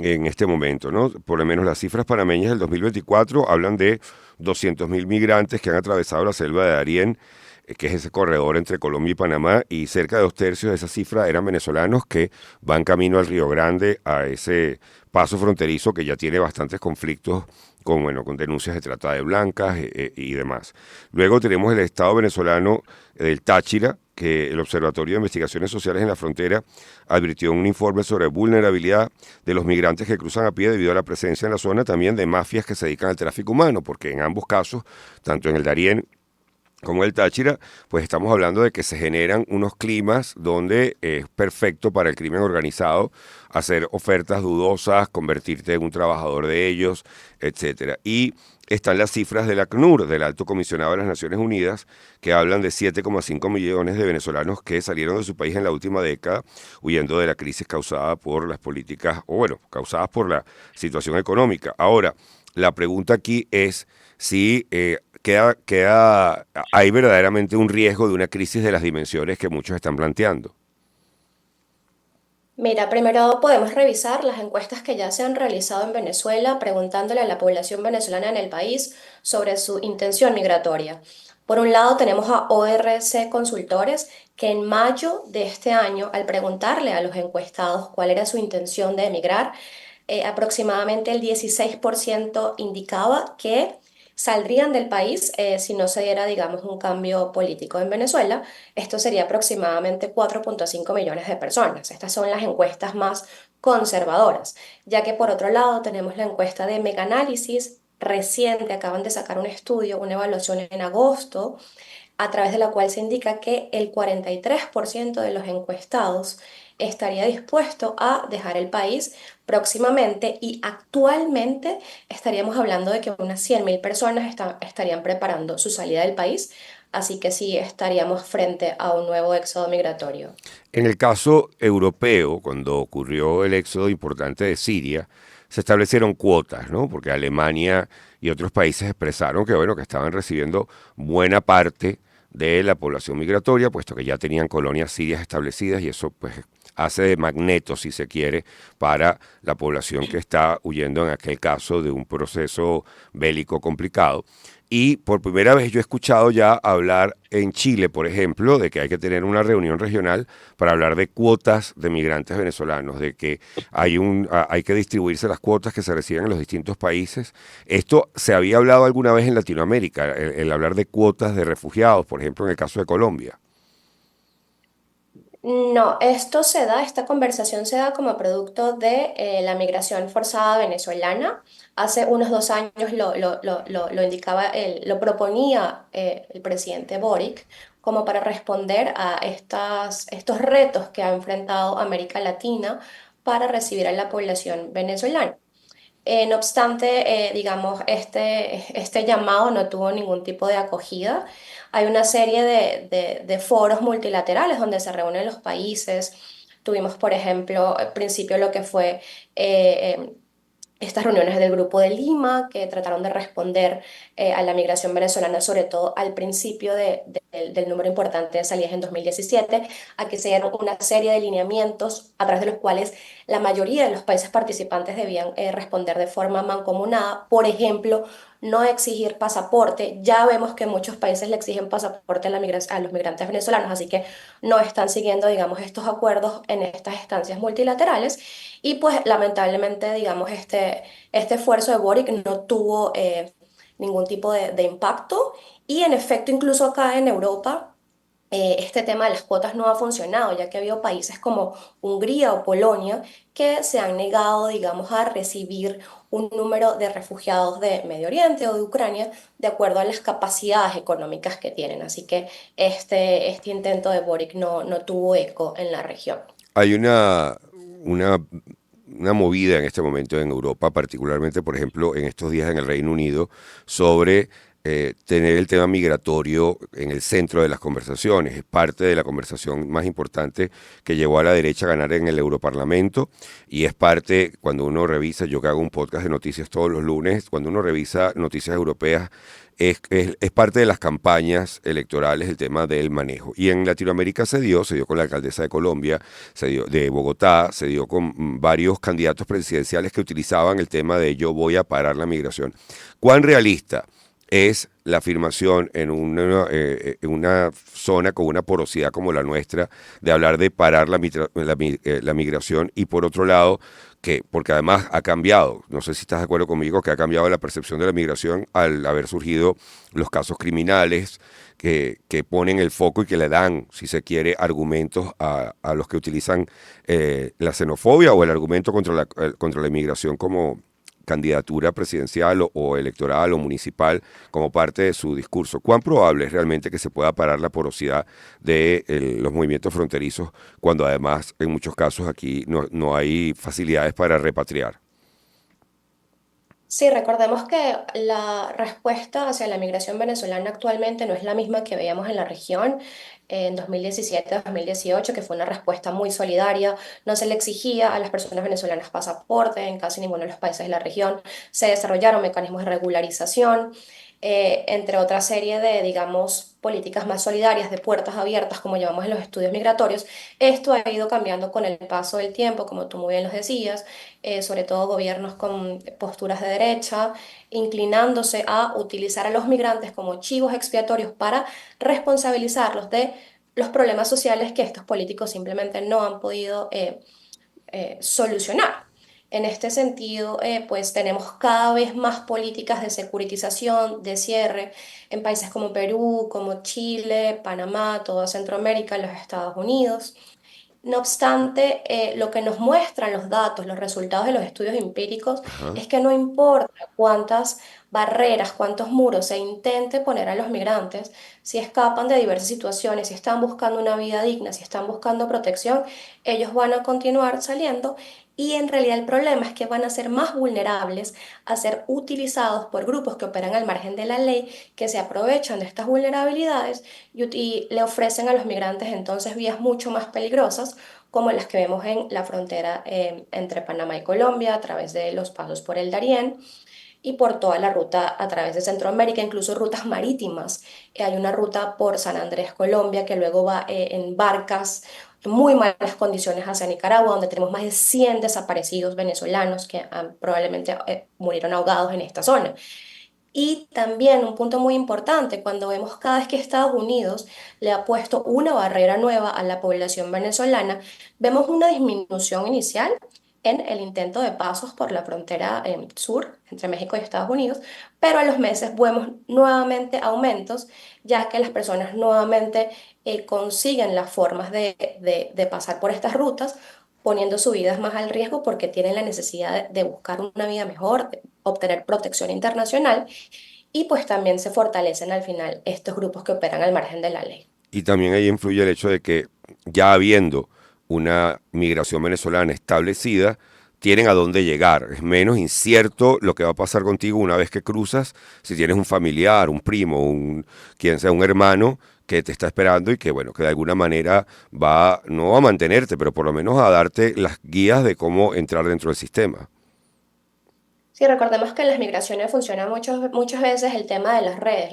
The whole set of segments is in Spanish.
en este momento, ¿no? Por lo menos las cifras panameñas del 2024 hablan de 200.000 migrantes que han atravesado la selva de Darién, que es ese corredor entre Colombia y Panamá, y cerca de 2 tercios de esa cifra eran venezolanos que van camino al Río Grande, a ese paso fronterizo que ya tiene bastantes conflictos con, bueno, con denuncias de trata de blancas y demás. Luego tenemos el Estado venezolano del Táchira, que el Observatorio de Investigaciones Sociales en la Frontera advirtió en un informe sobre vulnerabilidad de los migrantes que cruzan a pie debido a la presencia en la zona también de mafias que se dedican al tráfico humano, porque en ambos casos, tanto en el Darién como el Táchira, pues estamos hablando de que se generan unos climas donde es perfecto para el crimen organizado hacer ofertas dudosas, convertirte en un trabajador de ellos, etcétera. Y están las cifras del ACNUR, del Alto Comisionado de las Naciones Unidas, que hablan de 7,5 millones de venezolanos que salieron de su país en la última década huyendo de la crisis causada por las políticas, o bueno, causadas por la situación económica. Ahora, la pregunta aquí es si hay verdaderamente un riesgo de una crisis de las dimensiones que muchos están planteando. Mira, primero podemos revisar las encuestas que ya se han realizado en Venezuela, preguntándole a la población venezolana en el país sobre su intención migratoria. Por un lado, tenemos a ORC Consultores, que en mayo de este año, al preguntarle a los encuestados cuál era su intención de emigrar, aproximadamente el 16% indicaba que saldrían del país si no se diera, digamos, un cambio político en Venezuela. Esto sería aproximadamente 4,5 millones de personas. Estas son las encuestas más conservadoras, ya que por otro lado tenemos la encuesta de Meganálisis reciente, acaban de sacar un estudio, una evaluación en agosto, a través de la cual se indica que el 43% de los encuestados estaría dispuesto a dejar el país próximamente y actualmente estaríamos hablando de que unas 100.000 personas estarían preparando su salida del país, así que sí estaríamos frente a un nuevo éxodo migratorio. En el caso europeo, cuando ocurrió el éxodo importante de Siria, se establecieron cuotas, ¿no? Porque Alemania y otros países expresaron que, bueno, que estaban recibiendo buena parte de la población migratoria, puesto que ya tenían colonias sirias establecidas y eso, pues, hace de magneto, si se quiere, para la población que está huyendo en aquel caso de un proceso bélico complicado. Y por primera vez yo he escuchado ya hablar en Chile, por ejemplo, de que hay que tener una reunión regional para hablar de cuotas de migrantes venezolanos, de que hay que distribuirse las cuotas que se reciben en los distintos países. Esto se había hablado alguna vez en Latinoamérica, el hablar de cuotas de refugiados, por ejemplo, en el caso de Colombia. No, esta conversación se da como producto de la migración forzada venezolana. Hace unos 2 años lo indicaba, lo proponía el presidente Boric como para responder a estos retos que ha enfrentado América Latina para recibir a la población venezolana. No obstante, digamos, este llamado no tuvo ningún tipo de acogida. Hay una serie de foros multilaterales donde se reúnen los países. Tuvimos, por ejemplo, al principio lo que fue estas reuniones del Grupo de Lima, que trataron de responder a la migración venezolana, sobre todo al principio del número importante de salidas en 2017, a que se dieron una serie de lineamientos a través de los cuales la mayoría de los países participantes debían responder de forma mancomunada. Por ejemplo, no exigir pasaporte. Ya vemos que muchos países le exigen pasaporte a los migrantes venezolanos, así que no están siguiendo, digamos, estos acuerdos en estas estancias multilaterales. Y pues lamentablemente, digamos, este esfuerzo de Boric no tuvo ningún tipo de impacto. Y en efecto, incluso acá en Europa, este tema de las cuotas no ha funcionado, ya que ha habido países como Hungría o Polonia que se han negado, digamos, a recibir un número de refugiados de Medio Oriente o de Ucrania de acuerdo a las capacidades económicas que tienen. Así que este intento de Boric no tuvo eco en la región. Hay una, una movida en este momento en Europa, particularmente, por ejemplo, en estos días en el Reino Unido, sobre tener el tema migratorio en el centro de las conversaciones. Es parte de la conversación más importante que llevó a la derecha a ganar en el Europarlamento y es parte, cuando uno revisa, yo que hago un podcast de noticias todos los lunes, cuando uno revisa noticias europeas, es parte de las campañas electorales el tema del manejo. Y en Latinoamérica se dio con la alcaldesa de Colombia, se dio de Bogotá, se dio con varios candidatos presidenciales que utilizaban el tema de yo voy a parar la migración. ¿Cuán realista es la afirmación en una zona con una porosidad como la nuestra de hablar de parar la migración y por otro lado, que porque además ha cambiado, no sé si estás de acuerdo conmigo, que ha cambiado la percepción de la migración al haber surgido los casos criminales que ponen el foco y que le dan, si se quiere, argumentos a los que utilizan la xenofobia o el argumento contra la inmigración como candidatura presidencial o electoral o municipal como parte de su discurso. ¿Cuán probable es realmente que se pueda parar la porosidad de los movimientos fronterizos cuando además en muchos casos aquí no hay facilidades para repatriar? Sí, recordemos que la respuesta hacia la migración venezolana actualmente no es la misma que veíamos en la región en 2017-2018, que fue una respuesta muy solidaria. No se le exigía a las personas venezolanas pasaporte en casi ninguno de los países de la región. Se desarrollaron mecanismos de regularización, entre otra serie de, digamos, políticas más solidarias de puertas abiertas, como llamamos en los estudios migratorios. Esto ha ido cambiando con el paso del tiempo, como tú muy bien lo decías, sobre todo gobiernos con posturas de derecha, inclinándose a utilizar a los migrantes como chivos expiatorios para responsabilizarlos de los problemas sociales que estos políticos simplemente no han podido solucionar. En este sentido, pues tenemos cada vez más políticas de securitización, de cierre en países como Perú, como Chile, Panamá, toda Centroamérica, los Estados Unidos. No obstante, lo que nos muestran los datos, los resultados de los estudios empíricos, Ajá. es que no importa cuántas barreras, cuántos muros se intente poner a los migrantes, si escapan de diversas situaciones, si están buscando una vida digna, si están buscando protección, ellos van a continuar saliendo y en realidad el problema es que van a ser más vulnerables a ser utilizados por grupos que operan al margen de la ley, que se aprovechan de estas vulnerabilidades y le ofrecen a los migrantes entonces vías mucho más peligrosas, como las que vemos en la frontera entre Panamá y Colombia, a través de los pasos por el Darién y por toda la ruta a través de Centroamérica, incluso rutas marítimas. Hay una ruta por San Andrés, Colombia, que luego va en barcas en muy malas condiciones hacia Nicaragua, donde tenemos más de 100 desaparecidos venezolanos que probablemente murieron ahogados en esta zona. Y también un punto muy importante, cuando vemos cada vez que Estados Unidos le ha puesto una barrera nueva a la población venezolana, vemos una disminución inicial en el intento de pasos por la frontera sur entre México y Estados Unidos, pero a los meses vemos nuevamente aumentos, ya que las personas nuevamente consiguen las formas de pasar por estas rutas, poniendo sus vidas más al riesgo porque tienen la necesidad de buscar una vida mejor, de obtener protección internacional y pues también se fortalecen al final estos grupos que operan al margen de la ley. Y también ahí influye el hecho de que ya habiendo una migración venezolana establecida, tienen a dónde llegar. Es menos incierto lo que va a pasar contigo una vez que cruzas, si tienes un familiar, un primo, quien sea un hermano que te está esperando y que, bueno, que de alguna manera va, no a mantenerte, pero por lo menos a darte las guías de cómo entrar dentro del sistema. Sí, recordemos que en las migraciones funciona muchas veces el tema de las redes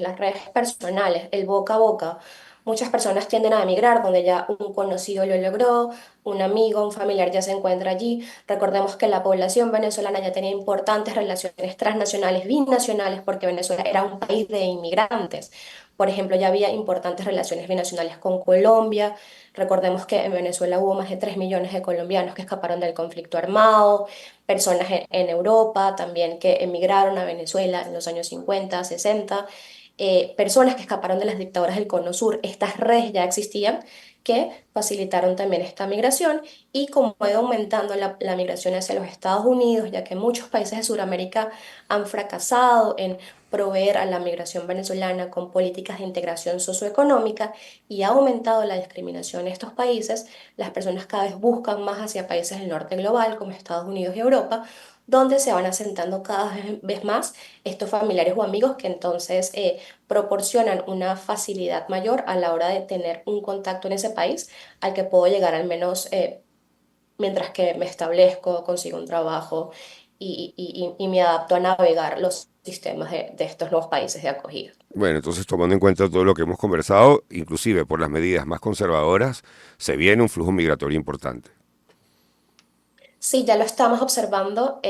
personales, el boca a boca. Muchas personas tienden a emigrar donde ya un conocido lo logró, un amigo, un familiar ya se encuentra allí. Recordemos que la población venezolana ya tenía importantes relaciones transnacionales, binacionales, porque Venezuela era un país de inmigrantes. Por ejemplo, ya había importantes relaciones binacionales con Colombia. Recordemos que en Venezuela hubo más de 3 millones de colombianos que escaparon del conflicto armado, personas en Europa también que emigraron a Venezuela en los años 50, 60, personas que escaparon de las dictaduras del Cono Sur. Estas redes ya existían que facilitaron también esta migración y como ha ido aumentando migración hacia los Estados Unidos, ya que muchos países de Sudamérica han fracasado en proveer a la migración venezolana con políticas de integración socioeconómica y ha aumentado la discriminación en estos países, las personas cada vez buscan más hacia países del norte global, como Estados Unidos y Europa, donde se van asentando cada vez más estos familiares o amigos que entonces proporcionan una facilidad mayor a la hora de tener un contacto en ese país al que puedo llegar al menos mientras que me establezco, consigo un trabajo y me adapto a navegar los sistemas de estos nuevos países de acogida. Bueno, entonces tomando en cuenta todo lo que hemos conversado, inclusive por las medidas más conservadoras, se viene un flujo migratorio importante. Sí, ya lo estamos observando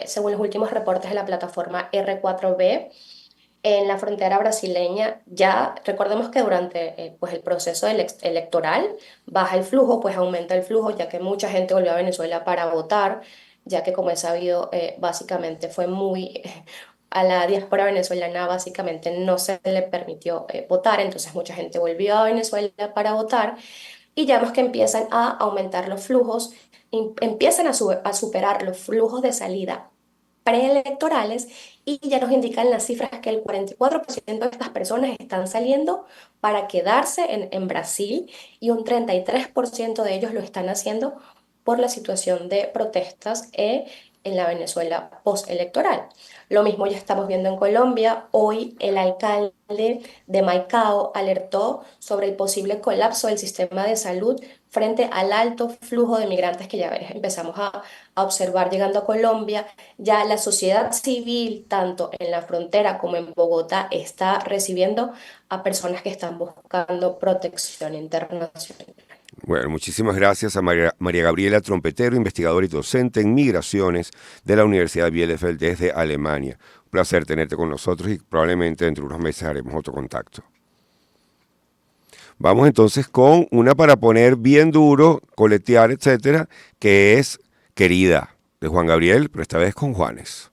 según los últimos reportes de la plataforma R4B. En la frontera brasileña, ya recordemos que durante pues el proceso electoral baja el flujo, pues aumenta el flujo, ya que mucha gente volvió a Venezuela para votar, ya que como es sabido, básicamente fue muy... A la diáspora venezolana básicamente no se le permitió votar, entonces mucha gente volvió a Venezuela para votar y ya vemos que empiezan a aumentar los flujos, empiezan a superar los flujos de salida preelectorales y ya nos indican las cifras que el 44% de estas personas están saliendo para quedarse en Brasil y un 33% de ellos lo están haciendo por la situación de protestas en la Venezuela postelectoral. Lo mismo ya estamos viendo en Colombia. Hoy el alcalde de Maicao alertó sobre el posible colapso del sistema de salud frente al alto flujo de migrantes que ya empezamos a observar llegando a Colombia. Ya la sociedad civil, tanto en la frontera como en Bogotá, está recibiendo a personas que están buscando protección internacional. Bueno, muchísimas gracias a María Gabriela Trompetero, investigadora y docente en migraciones de la Universidad Bielefeld desde Alemania. Un placer tenerte con nosotros y probablemente dentro de unos meses haremos otro contacto. Vamos entonces con una para poner bien duro, coletear, etcétera, que es Querida, de Juan Gabriel, pero esta vez con Juanes.